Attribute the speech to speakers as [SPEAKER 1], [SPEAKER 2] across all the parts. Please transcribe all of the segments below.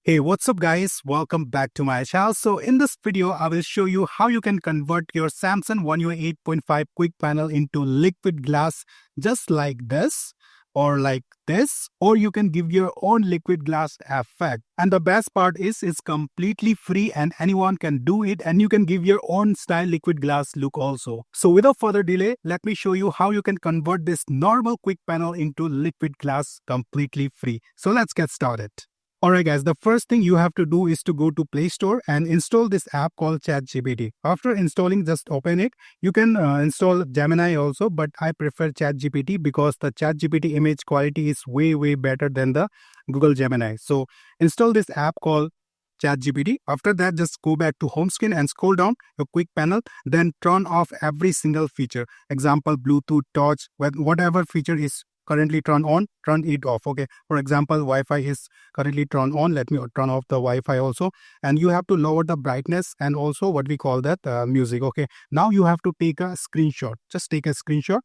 [SPEAKER 1] Hey, what's up guys? Welcome back to my channel. So in this video, I will show you how you can convert your Samsung One UI 8.5 quick panel into liquid glass just like this or like this, or you can give your own liquid glass effect. And the best part is it's completely free and anyone can do it, and you can give your own style liquid glass look also. So without further delay, let me show you how you can convert this normal quick panel into liquid glass completely free. So let's get started. Alright guys, the first thing you have to do is to go to Play Store and install this app called ChatGPT. After installing, just open it. You can install Gemini also, but I prefer ChatGPT because the ChatGPT image quality is way better than the Google Gemini. So install this app called ChatGPT. After that, just go back to home screen and scroll down your quick panel. Then turn off every single feature. Example, Bluetooth, touch, whatever feature is currently turned on, turn it off. Okay, for example, Wi-Fi is currently turned on. Let me turn off the Wi-Fi also, and you have to lower the brightness and also what we call that music. Okay, now you have to take a screenshot. Just take a screenshot.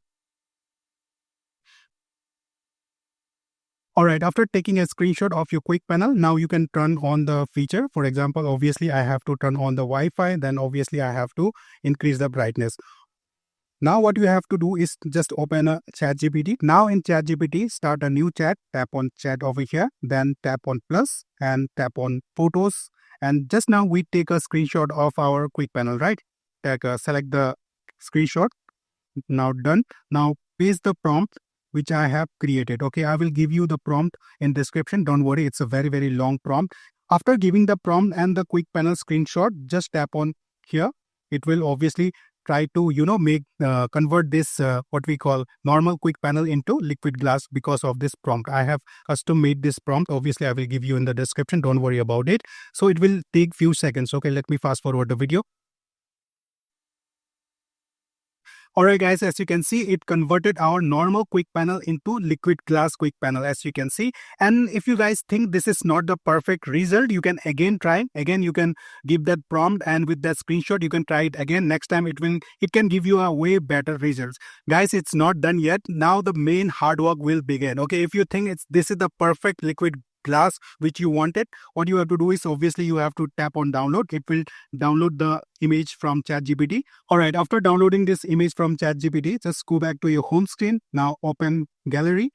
[SPEAKER 1] Alright, after taking a screenshot of your quick panel, now you can turn on the feature. For example, obviously I have to turn on the Wi-Fi, then obviously I have to increase the brightness. Now what you have to do is just open a ChatGPT. Now in ChatGPT, start a new chat, tap on chat over here, then tap on plus and tap on photos. And just now we take a screenshot of our quick panel, right? Select the screenshot. Now done. Now paste the prompt which I have created. Okay, I will give you the prompt in description. Don't worry, it's a very long prompt. After giving the prompt and the quick panel screenshot, just tap on here. It will obviously try to convert this what we call normal quick panel into liquid glass because of this prompt. I have custom made this prompt. Obviously I will give you in the description, don't worry about it. So it will take few seconds. Okay, let me fast forward the video. Alright guys, as you can see, it converted our normal quick panel into liquid glass quick panel, as you can see. And if you guys think this is not the perfect result, you can again try. Again, you can give that prompt, and with that screenshot, you can try it again. Next time it can give you a way better results. Guys, it's not done yet. Now the main hard work will begin. Okay, if you think this is the perfect liquid glass which you wanted, what you have to do is obviously you have to tap on download. It will download the image from ChatGPT. Alright, after downloading this image from ChatGPT, just go back to your home screen. Now open gallery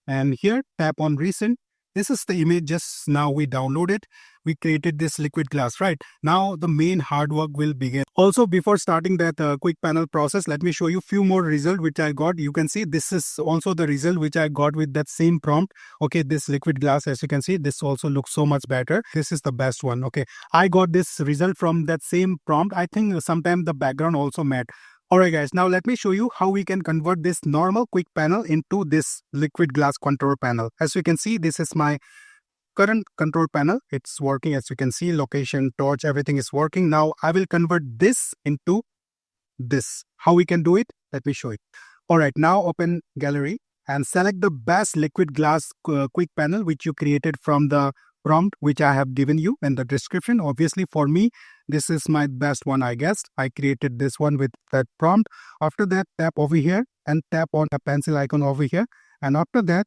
[SPEAKER 1] and here tap on recent. This is the image just now we downloaded. We created this liquid glass, right? Now the main hard work will begin. Also, before starting that quick panel process, let me show you few more results which I got. You can see this is also the result which I got with that same prompt. Okay, this liquid glass, as you can see, this also looks so much better. This is the best one. Okay, I got this result from that same prompt. I think sometimes the background also matched. Alright guys, now let me show you how we can convert this normal quick panel into this liquid glass control panel. As you can see, this is my current control panel. It's working, as you can see, location, torch, everything is working. Now I will convert this into this. How we can do it? Let me show you. Alright, now open gallery and select the best liquid glass quick panel which you created from the prompt which I have given you in the description. Obviously for me, this is my best one, I guess. I created this one with that prompt. After that, tap over here and tap on a pencil icon over here. And after that,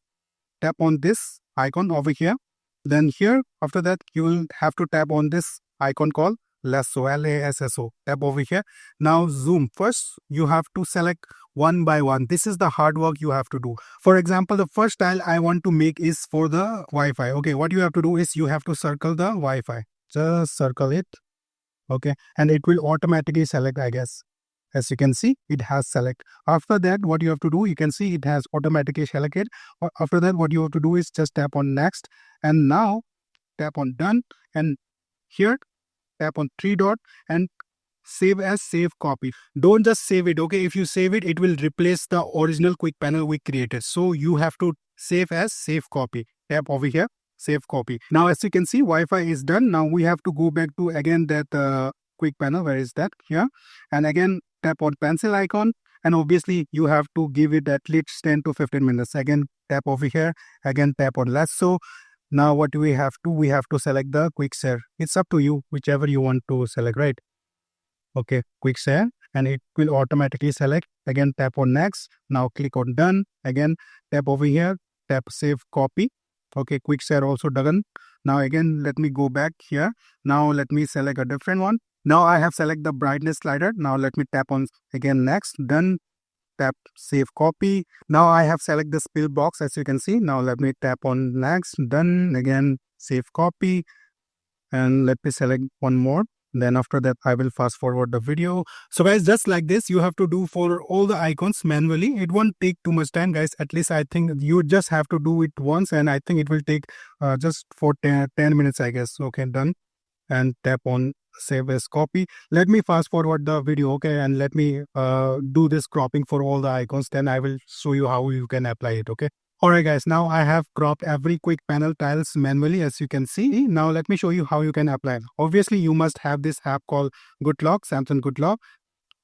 [SPEAKER 1] tap on this icon over here. Then here, after that, you will have to tap on this icon called lasso, L-A-S-S-O. Tap over here. Now zoom. First, you have to select one by one. This is the hard work you have to do. For example, the first tile I want to make is for the Wi-Fi. Okay, what you have to do is you have to circle the Wi-Fi. Just circle it. Okay, and it will automatically select, I guess. As you can see, it has select. After that, what you have to do, you can see it has automatically selected. After that, what you have to do is just tap on next, and now tap on done, and here tap on three dot and save as save copy. Don't just save it. Okay, if you save it, it will replace the original quick panel we created. So you have to save as save copy. Tap over here, save copy. Now as you can see, Wi-Fi is done. Now we have to go back to again that quick panel. Where is that? Here, and again tap on pencil icon, and obviously you have to give it at least 10 to 15 minutes. Again tap over here, again tap on lasso. Now what do we have to? We have to select the quick share. It's up to you, whichever you want to select, right? Okay, quick share, and it will automatically select. Again tap on next. Now click on done. Again tap over here, tap save copy. Okay, quick share also done. Now again, let me go back here. Now let me select a different one. Now I have select the brightness slider. Now let me tap on again next, done, tap save copy. Now I have select the spill box as you can see. Now let me tap on next, done, again save copy, and let me select one more. Then after that I will fast forward the video. So guys, just like this you have to do for all the icons manually. It won't take too much time guys. At least I think you just have to do it once, and I think it will take just for 10 minutes I guess. Okay, done, and tap on save as copy. Let me fast forward the video, okay, and let me do this cropping for all the icons. Then I will show you how you can apply it. Okay. Alright guys, now I have cropped every quick panel tiles manually as you can see. Now let me show you how you can apply it. Obviously you must have this app called Goodlock, Samsung Goodlock.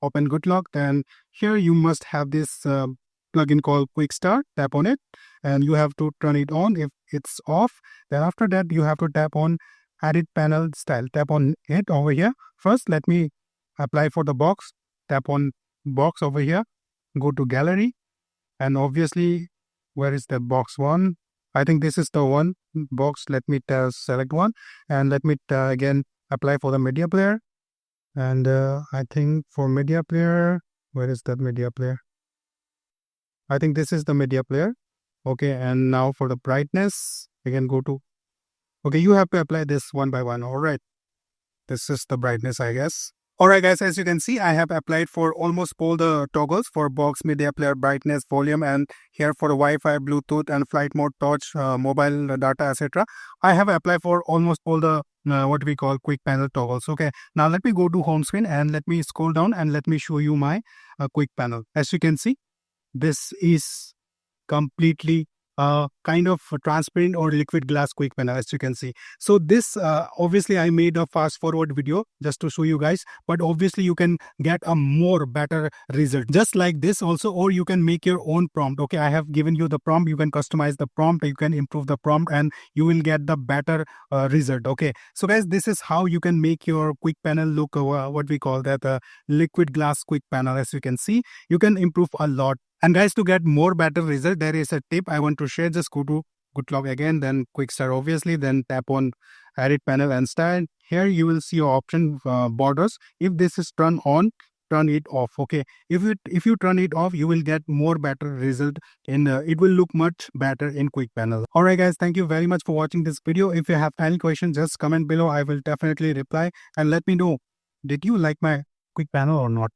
[SPEAKER 1] Open Goodlock, then here you must have this plugin called Quick Start. Tap on it and you have to turn it on. If it's off, then after that you have to tap on edit panel style. Tap on it over here. First let me apply for the box. Tap on box over here, go to gallery, and obviously where is the box one? I think this is the one box. Let me select one, and let me again apply for the media player. And I think for media player, where is that media player? I think this is the media player. Okay, and now for the brightness, again go to, okay, you have to apply this one by one. All right, this is the brightness I guess. Alright guys, as you can see, I have applied for almost all the toggles for box, media player, brightness, volume, and here for the Wi-Fi, Bluetooth, and flight mode, touch, mobile data, etc. I have applied for almost all the what we call quick panel toggles. Okay, now let me go to home screen and let me scroll down and let me show you my quick panel. As you can see, this is completely kind of transparent or liquid glass quick panel as you can see. So this obviously I made a fast forward video just to show you guys, but obviously you can get a more better result just like this also, or you can make your own prompt. Okay, I have given you the prompt, you can customize the prompt, you can improve the prompt, and you will get the better result. Okay, so guys, this is how you can make your quick panel look what we call that liquid glass quick panel. As you can see, you can improve a lot. And guys, to get more better result, there is a tip I want to share. Just go to Goodlock again, then Quick Start obviously, then tap on Edit Panel and Style. Here you will see your option borders. If this is turned on, turn it off. Okay, if you turn it off, you will get more better result in it will look much better in quick panel. Alright guys, thank you very much for watching this video. If you have any questions, just comment below. I will definitely reply, and let me know, did you like my quick panel or not?